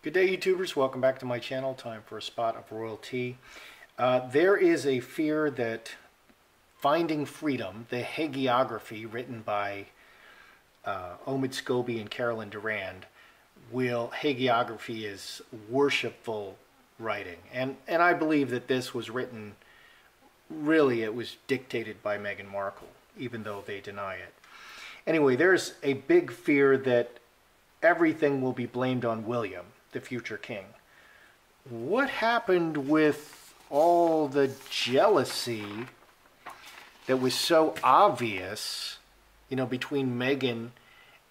Good day, YouTubers. Welcome back to my channel. Time for a spot of Royal tea. There is a fear that Finding Freedom, the hagiography written by Omid Scobie and Carolyn Durand, hagiography is worshipful writing. And I believe that this was written, really it was dictated by Meghan Markle, even though they deny it. Anyway, there's a big fear that everything will be blamed on William, the future king. What happened with all the jealousy that was so obvious, between Meghan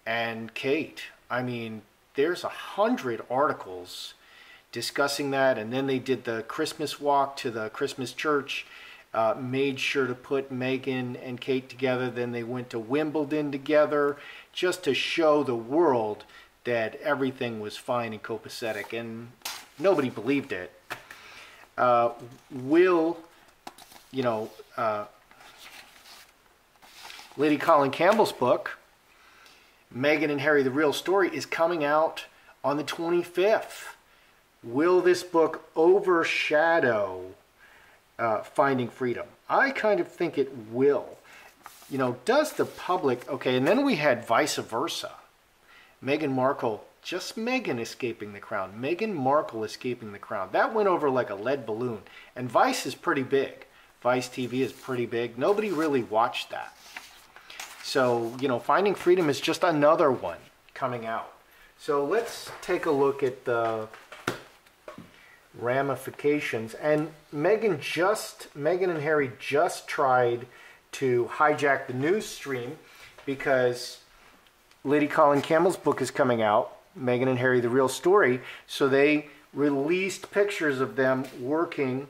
and Kate? I mean, there's 100 articles discussing that, and then they did the Christmas walk to the Christmas church, made sure to put Meghan and Kate together. Then they went to Wimbledon together just to show the world that everything was fine and copacetic, and nobody believed it. Lady Colin Campbell's book, Meghan and Harry, The Real Story, is coming out on the 25th. Will this book overshadow Finding Freedom? I kind of think it will. Does the public... Okay, and then we had vice versa. Meghan Markle, just Meghan escaping the crown. Meghan Markle escaping the crown. That went over like a lead balloon. And Vice is pretty big. Vice TV is pretty big. Nobody really watched that. So, Finding Freedom is just another one coming out. So let's take a look at the ramifications. And Meghan and Harry just tried to hijack the news stream because Lady Colin Campbell's book is coming out, Meghan and Harry, The Real Story. So they released pictures of them working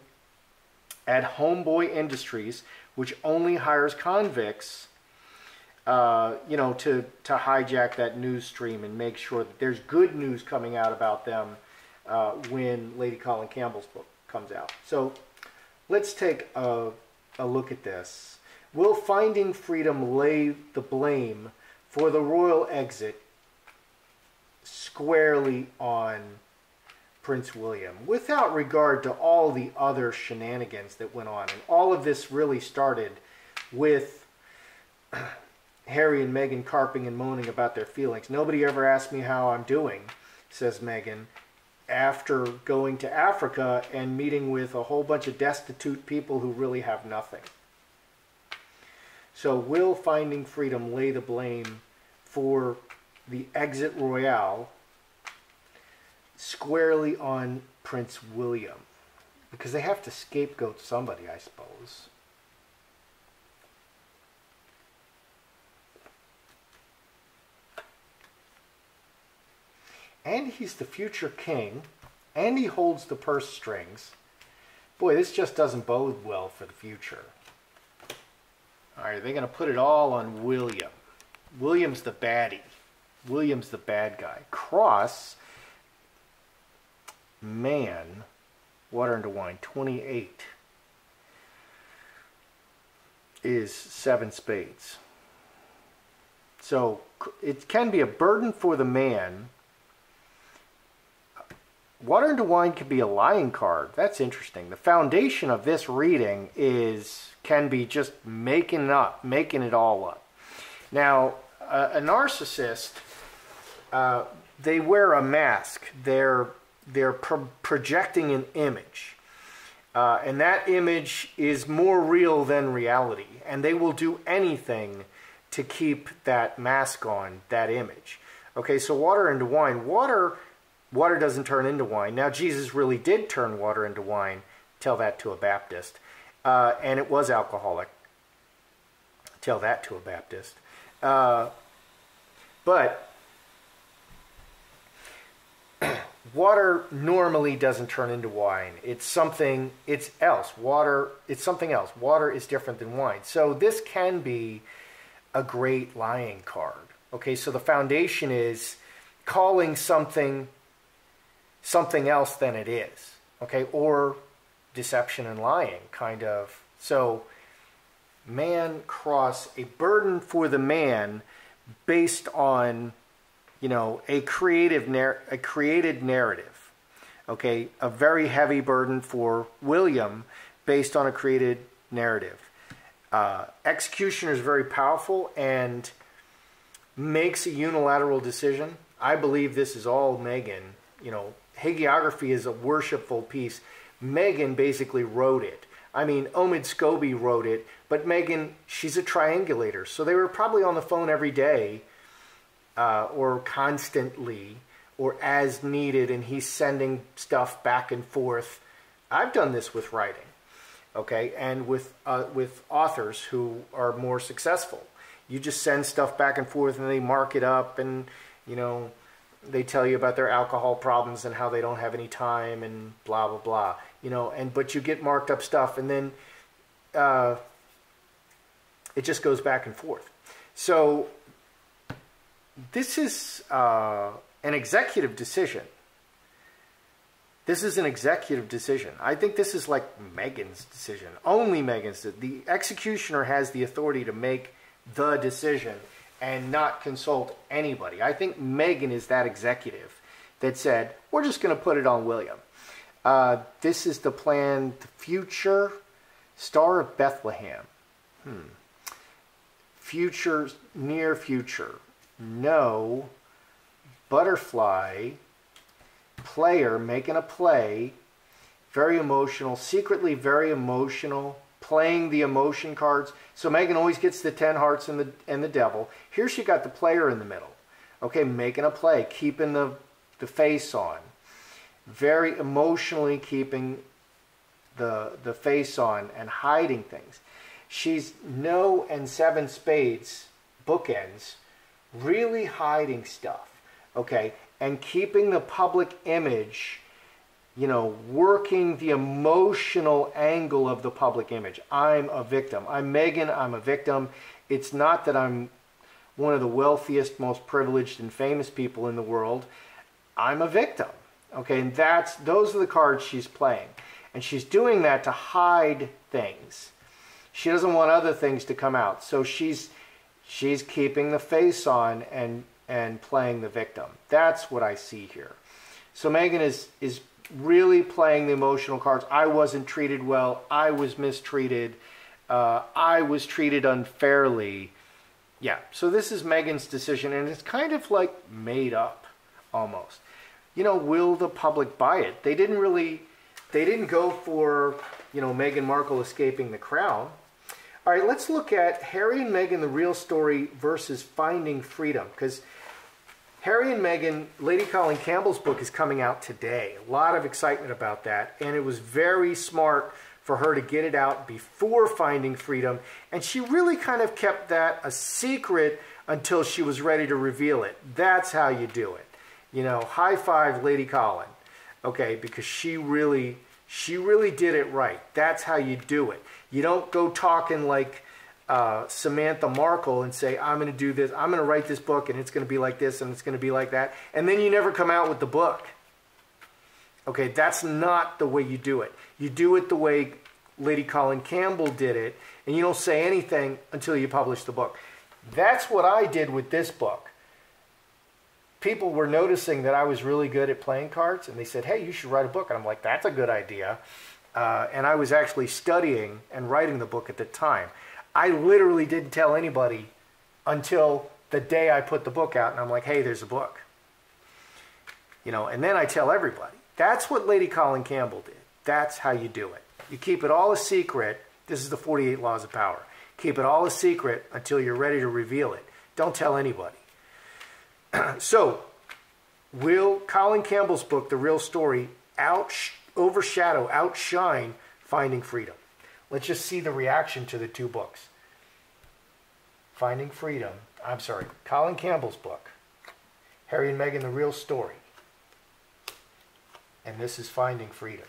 at Homeboy Industries, which only hires convicts, to hijack that news stream and make sure that there's good news coming out about them when Lady Colin Campbell's book comes out. So let's take a look at this. Will Finding Freedom lay the blame for the royal exit squarely on Prince William, without regard to all the other shenanigans that went on? And all of this really started with Harry and Meghan carping and moaning about their feelings. Nobody ever asked me how I'm doing, says Meghan, after going to Africa and meeting with a whole bunch of destitute people who really have nothing. So will Finding Freedom lay the blame for the exit Royale squarely on Prince William? Because they have to scapegoat somebody, I suppose. And he's the future king, and he holds the purse strings. Boy, this just doesn't bode well for the future. All right, they're going to put it all on William. William's the baddie. William's the bad guy. Cross, man, water into wine, 28, is 7 spades. So it can be a burden for the man. Water into wine could be a lying card. That's interesting. The foundation of this reading can be just making it all up. Now, a narcissist, they wear a mask. They're projecting an image. And that image is more real than reality. And they will do anything to keep that mask on, that image. Okay, so water into wine. Water doesn't turn into wine. Now, Jesus really did turn water into wine. Tell that to a Baptist. And it was alcoholic. Tell that to a Baptist. But water normally doesn't turn into wine. It's something else. It's something else. Water is different than wine. So this can be a great lying card. Okay, so the foundation is calling something else than it is. Okay, or deception and lying, kind of. So, man cross, a burden for the man based on, you know, a created narrative. Okay, a very heavy burden for William based on a created narrative. Executioner is very powerful and makes a unilateral decision. I believe this is all Megan. You know, hagiography is a worshipful piece. Megan basically wrote it. I mean, Omid Scobie wrote it, but Megan, she's a triangulator. So they were probably on the phone every day or constantly or as needed, and he's sending stuff back and forth. I've done this with writing, okay, and with authors who are more successful. You just send stuff back and forth, and they mark it up, and, you know, they tell you about their alcohol problems and how they don't have any time and blah, blah, blah. You know, but you get marked up stuff, and then it just goes back and forth. So this is an executive decision. This is an executive decision. I think this is like Megan's decision. Only Megan's. The executioner has the authority to make the decision and not consult anybody. I think Megan is that executive that said, we're just going to put it on William. This is the planned future Star of Bethlehem. Future, near future. No. Butterfly. Player, making a play. Very emotional. Secretly very emotional. Playing the emotion cards. So Megan always gets the 10 hearts and the devil. Here she got the player in the middle. Okay, making a play. Keeping the face on. Very emotionally keeping the face on and hiding things. She's no and 7 spades, bookends, really hiding stuff, okay, and keeping the public image, you know, working the emotional angle of the public image. I'm a victim. I'm Megan, I'm a victim. It's not that I'm one of the wealthiest, most privileged and famous people in the world. I'm a victim. Okay, and those are the cards she's playing. And she's doing that to hide things. She doesn't want other things to come out. So she's keeping the face on and playing the victim. That's what I see here. So Megan is really playing the emotional cards. I wasn't treated well. I was mistreated. I was treated unfairly. Yeah, so this is Megan's decision, and it's kind of like made up almost. You know, will the public buy it? They didn't go for, you know, Meghan Markle escaping the crown. All right, let's look at Harry and Meghan, the real story versus Finding Freedom. Because Harry and Meghan, Lady Colin Campbell's book is coming out today. A lot of excitement about that. And it was very smart for her to get it out before Finding Freedom. And she really kind of kept that a secret until she was ready to reveal it. That's how you do it. You know, high five Lady Colin, okay, because she really did it right. That's how you do it. You don't go talking like Samantha Markle and say, I'm going to do this, I'm going to write this book, and it's going to be like this, and it's going to be like that, and then you never come out with the book. Okay, that's not the way you do it. You do it the way Lady Colin Campbell did it, and you don't say anything until you publish the book. That's what I did with this book. People were noticing that I was really good at playing cards, and they said, hey, you should write a book. And I'm like, that's a good idea. And I was actually studying and writing the book at the time. I literally didn't tell anybody until the day I put the book out, and I'm like, hey, there's a book. You know, and then I tell everybody. That's what Lady Colin Campbell did. That's how you do it. You keep it all a secret. This is the 48 Laws of Power. Keep it all a secret until you're ready to reveal it. Don't tell anybody. So, will Colin Campbell's book, The Real Story, overshadow, outshine Finding Freedom? Let's just see the reaction to the two books. Finding Freedom, I'm sorry, Colin Campbell's book, Harry and Meghan, The Real Story. And this is Finding Freedom.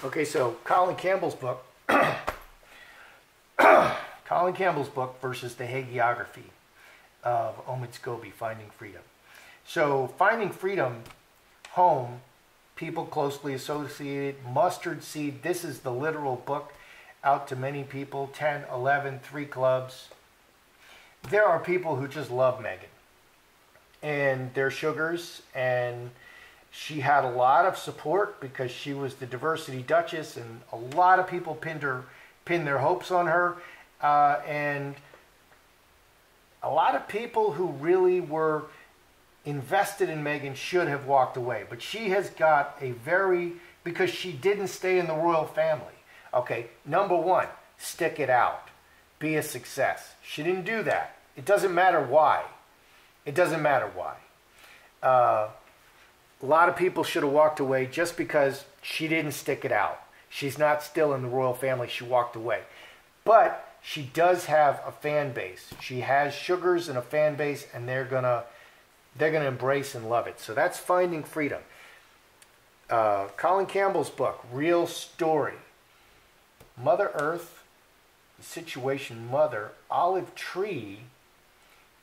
Okay, so Colin Campbell's book, Colin Campbell's book versus the hagiography of Omid Scobie, Finding Freedom. So Finding Freedom, home, people closely associated. Mustard Seed, this is the literal book out to many people. 10, 11, 3 clubs. There are people who just love Meghan. And they're sugars, and she had a lot of support because she was the diversity duchess, and a lot of people pinned their hopes on her. And a lot of people who really were invested in Meghan should have walked away. But she has got because she didn't stay in the royal family. Okay, number one, stick it out. Be a success. She didn't do that. It doesn't matter why. It doesn't matter why. A lot of people should have walked away just because she didn't stick it out. She's not still in the royal family. She walked away. But she does have a fan base. She has sugars and a fan base, and they're gonna embrace and love it. So that's Finding Freedom. Colin Campbell's book, Real Story. Mother Earth, The Situation Mother, Olive Tree,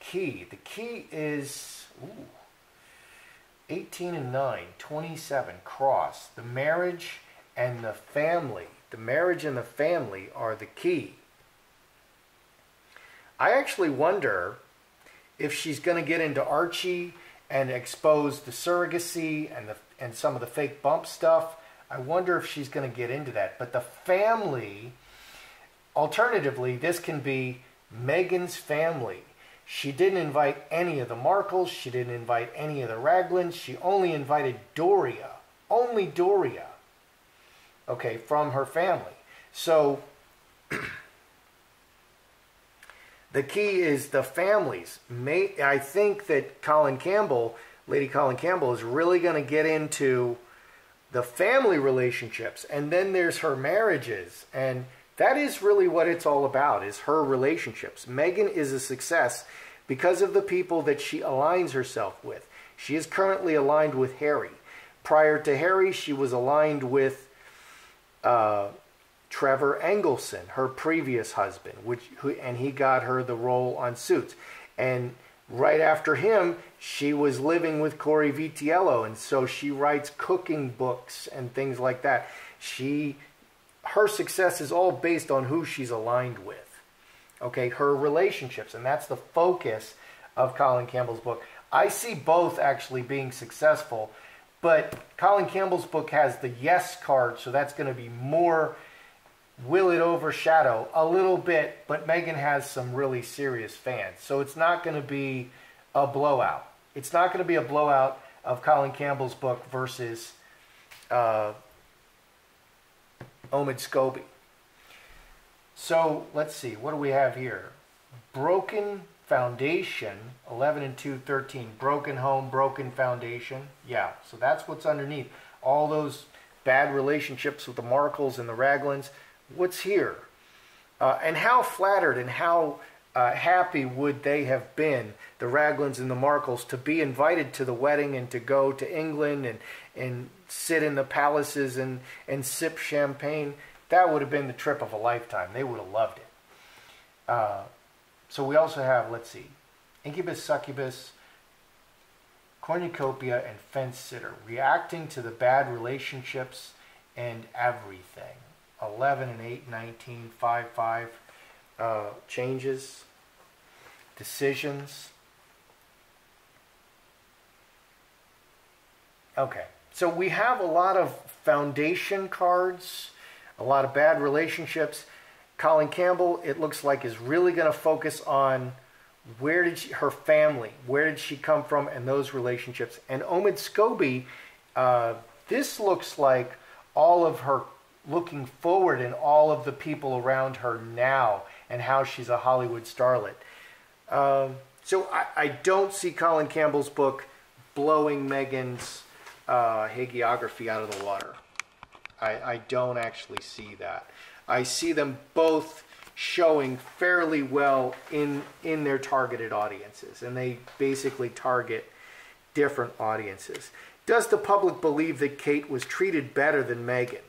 Key. The key is 18 and 9, 27, Cross. The marriage and the family. The marriage and the family are the key. I actually wonder if she's going to get into Archie and expose the surrogacy and some of the fake bump stuff. I wonder if she's going to get into that. But the family, alternatively, this can be Meghan's family. She didn't invite any of the Markles. She didn't invite any of the Raglins. She only invited Doria. Only Doria. Okay, from her family. So the key is the families. I think that Lady Colin Campbell, is really going to get into the family relationships. And then there's her marriages. And that is really what it's all about, is her relationships. Meghan is a success because of the people that she aligns herself with. She is currently aligned with Harry. Prior to Harry, she was aligned with Trevor Engelson, her previous husband, and he got her the role on Suits. And right after him, she was living with Corey Vitiello, and so she writes cooking books and things like that. Her success is all based on who she's aligned with. Okay, her relationships, and that's the focus of Colin Campbell's book. I see both actually being successful, but Colin Campbell's book has the yes card, so that's going to be more, will it overshadow a little bit, but Meghan has some really serious fans. So it's not going to be a blowout. It's not going to be a blowout of Colin Campbell's book versus Omid Scobie. So let's see, what do we have here? Broken Foundation, 11 and 2, 13. Broken home, broken foundation. Yeah, so that's what's underneath. All those bad relationships with the Markles and the Raglins. What's here? And how flattered and how happy would they have been, the Raglins and the Markles, to be invited to the wedding and to go to England and sit in the palaces and sip champagne. That would have been the trip of a lifetime. They would have loved it. So we also have, let's see, Incubus, Succubus, Cornucopia, and Fence Sitter, reacting to the bad relationships and everything. 11 and 8, 19, 5, 5, changes, decisions. Okay, so we have a lot of foundation cards, a lot of bad relationships. Colin Campbell, it looks like, is really going to focus on her family, where did she come from, and those relationships. And Omid Scobie, this looks like all of her looking forward and all of the people around her now and how she's a Hollywood starlet. So I don't see Colin Campbell's book blowing Meghan's hagiography out of the water. I don't actually see that. I see them both showing fairly well in their targeted audiences, and they basically target different audiences. Does the public believe that Kate was treated better than Meghan?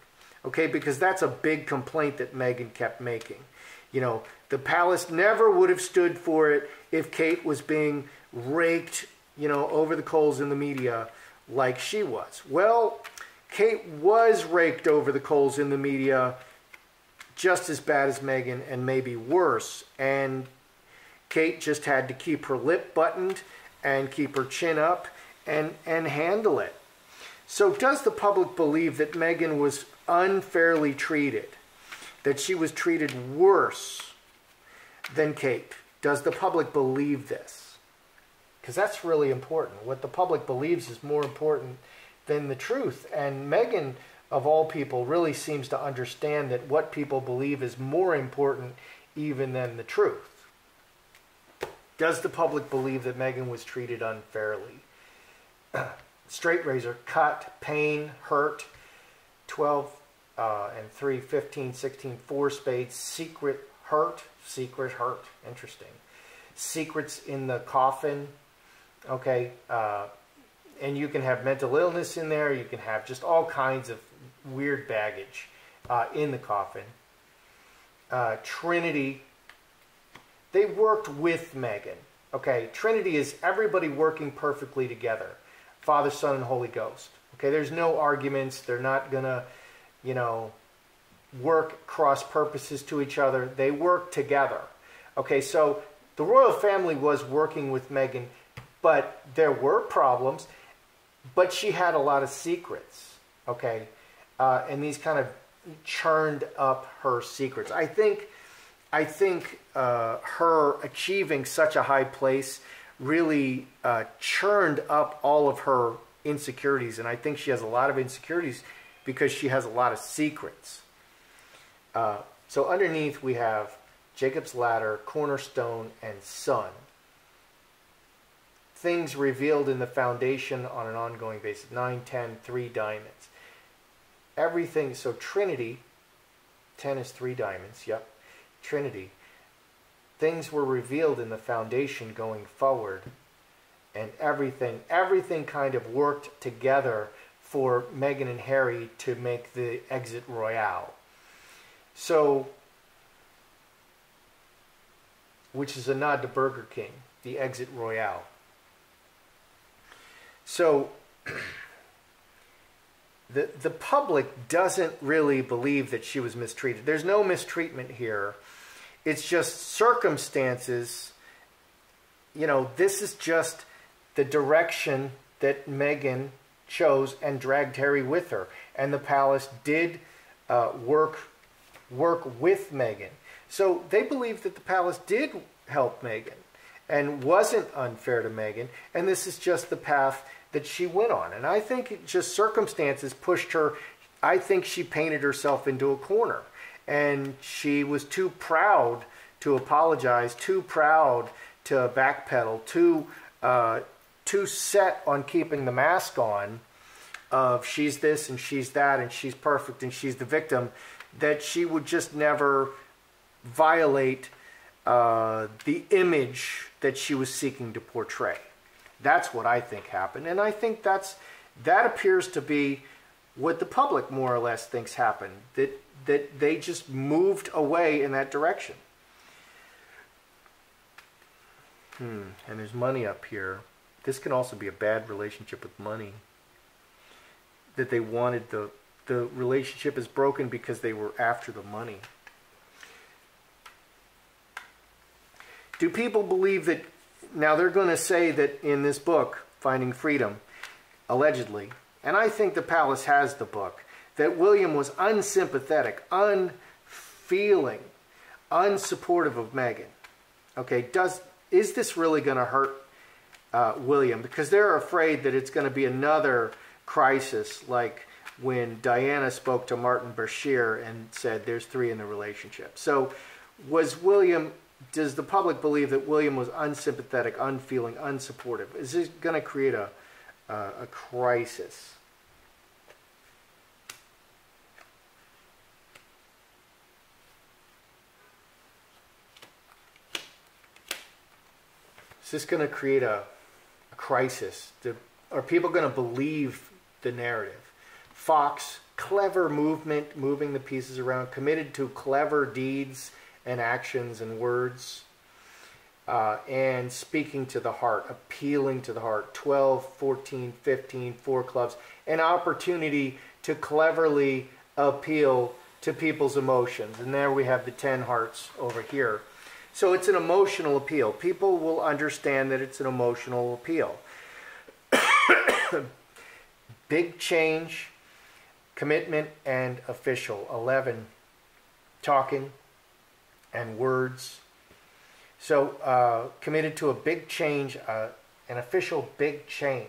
Okay, because that's a big complaint that Meghan kept making. You know, the palace never would have stood for it if Kate was being raked, you know, over the coals in the media like she was. Well, Kate was raked over the coals in the media just as bad as Meghan and maybe worse. And Kate just had to keep her lip buttoned and keep her chin up and handle it. So does the public believe that Meghan was unfairly treated? That she was treated worse than Kate? Does the public believe this? Because that's really important. What the public believes is more important than the truth. And Meghan, of all people, really seems to understand that what people believe is more important even than the truth. Does the public believe that Meghan was treated unfairly? Straight razor, cut, pain, hurt, 12 and 3, 15, 16, 4 spades, secret hurt, interesting. Secrets in the coffin, okay, and you can have mental illness in there, you can have just all kinds of weird baggage in the coffin. Trinity, they worked with Meghan, okay. Trinity is everybody working perfectly together. Father, Son, and Holy Ghost. Okay, there's no arguments. They're not gonna, you know, work cross purposes to each other. They work together. Okay, so the royal family was working with Meghan, but there were problems. But she had a lot of secrets. Okay, and these kind of churned up her secrets. I think her achieving such a high place really churned up all of her insecurities, and I think she has a lot of insecurities because she has a lot of secrets. So underneath we have Jacob's ladder, cornerstone, and sun. Things revealed in the foundation on an ongoing basis. 9, 10, 3 diamonds. Everything, so Trinity, 10 is 3 diamonds, yep, Trinity. Things were revealed in the foundation going forward, and everything kind of worked together for Meghan and Harry to make the exit Royale. So, which is a nod to Burger King, the exit Royale. So, the public doesn't really believe that she was mistreated. There's no mistreatment here. It's just circumstances. You know, this is just the direction that Meghan chose and dragged Harry with her. And the palace did work with Meghan. So they believe that the palace did help Meghan and wasn't unfair to Meghan. And this is just the path that she went on. And I think it just circumstances pushed her. I think she painted herself into a corner. And she was too proud to apologize, too proud to backpedal, too set on keeping the mask on of she's this and she's that and she's perfect and she's the victim, that she would just never violate the image that she was seeking to portray. That's what I think happened. And I think that appears to be what the public more or less thinks happened. That they just moved away in that direction. And there's money up here. This can also be a bad relationship with money. That they wanted the relationship is broken because they were after the money. Do people believe that, now they're going to say that in this book, Finding Freedom, allegedly, and I think the palace has the book, that William was unsympathetic, unfeeling, unsupportive of Meghan. Okay, is this really going to hurt William? Because they're afraid that it's going to be another crisis like when Diana spoke to Martin Bashir and said there's 3 in the relationship. So does the public believe that William was unsympathetic, unfeeling, unsupportive? Is this going to create a crisis? Is this going to create a crisis? Are people going to believe the narrative? Fox, clever movement, moving the pieces around, committed to clever deeds and actions and words, and speaking to the heart, appealing to the heart. 12, 14, 15, 4 clubs. An opportunity to cleverly appeal to people's emotions. And there we have the 10 hearts over here. So it's an emotional appeal. People will understand that it's an emotional appeal. Big change, commitment, and official. 11, talking and words. So committed to a big change, an official big change.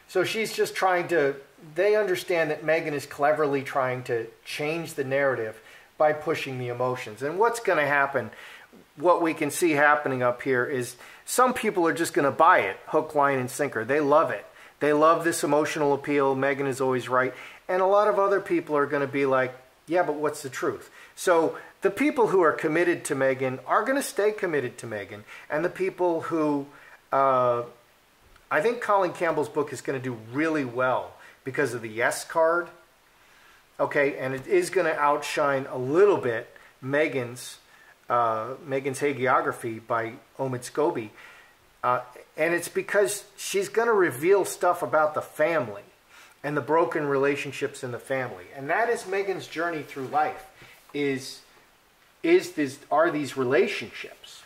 So she's just trying to, they understand that Megan is cleverly trying to change the narrative by pushing the emotions. And what's going to happen, what we can see happening up here is some people are just going to buy it, hook, line, and sinker. They love it. They love this emotional appeal. Megan is always right. And a lot of other people are going to be like, yeah, but what's the truth? So the people who are committed to Megan are going to stay committed to Megan. And the people who, I think Colin Campbell's book is going to do really well because of the yes card. Okay, and it is going to outshine a little bit Megan's hagiography by Omid Scobie. And it's because she's going to reveal stuff about the family and the broken relationships in the family. And that is Megan's journey through life, are these relationships.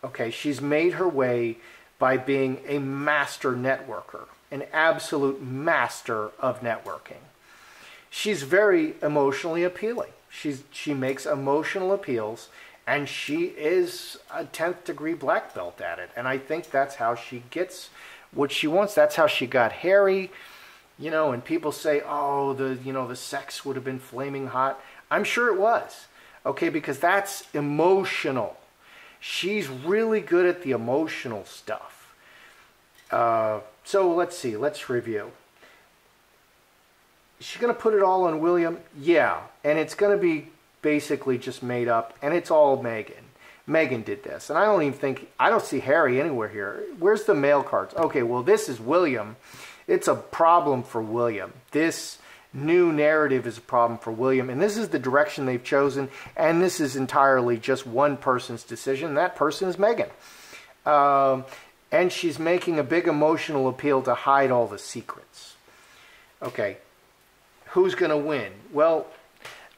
Okay, she's made her way by being a master networker, an absolute master of networking. She's very emotionally appealing. She makes emotional appeals, and she is a 10th degree black belt at it. And I think that's how she gets what she wants. That's how she got Harry. You know, and people say, oh, the sex would have been flaming hot. I'm sure it was. Okay, because that's emotional. She's really good at the emotional stuff. So let's see. Let's review. Is she going to put it all on William? Yeah. And it's going to be basically just made up. And it's all Megan. Megan did this. And I don't see Harry anywhere here. Where's the mail cards? Okay, well, this is William. It's a problem for William. This new narrative is a problem for William. And this is the direction they've chosen. And this is entirely just one person's decision. That person is Megan. And she's making a big emotional appeal to hide all the secrets. Okay. Who's going to win? Well,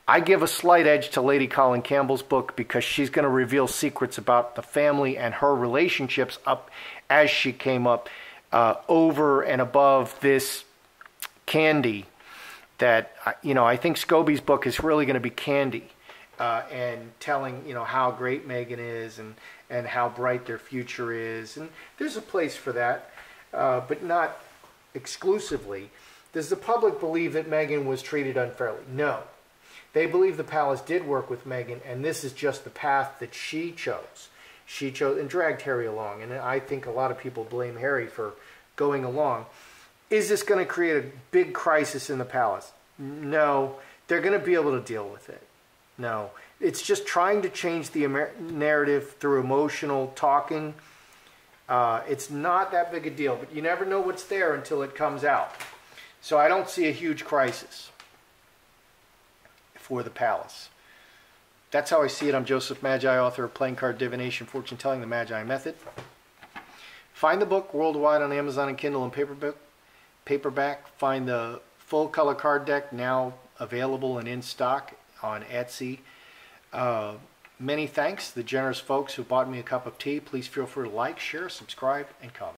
I give a slight edge to Lady Colin Campbell's book because she's going to reveal secrets about the family and her relationships up as she came up over and above this Candy that, I think Scobie's book is really going to be Candy and telling, how great Megan is and how bright their future is. And there's a place for that, but not exclusively. Does the public believe that Megan was treated unfairly? No. They believe the palace did work with Megan, and this is just the path that she chose. She chose and dragged Harry along, and I think a lot of people blame Harry for going along. Is this going to create a big crisis in the palace? No. They're going to be able to deal with it. No. It's just trying to change the narrative through emotional talking. It's not that big a deal, but you never know what's there until it comes out. So I don't see a huge crisis for the palace. That's how I see it. I'm Joseph Magi, author of Playing Card Divination, Fortune Telling, the Magi Method. Find the book worldwide on Amazon and Kindle and paperback. Find the full color card deck now available and in stock on Etsy. Many thanks to the generous folks who bought me a cup of tea. Please feel free to like, share, subscribe, and comment.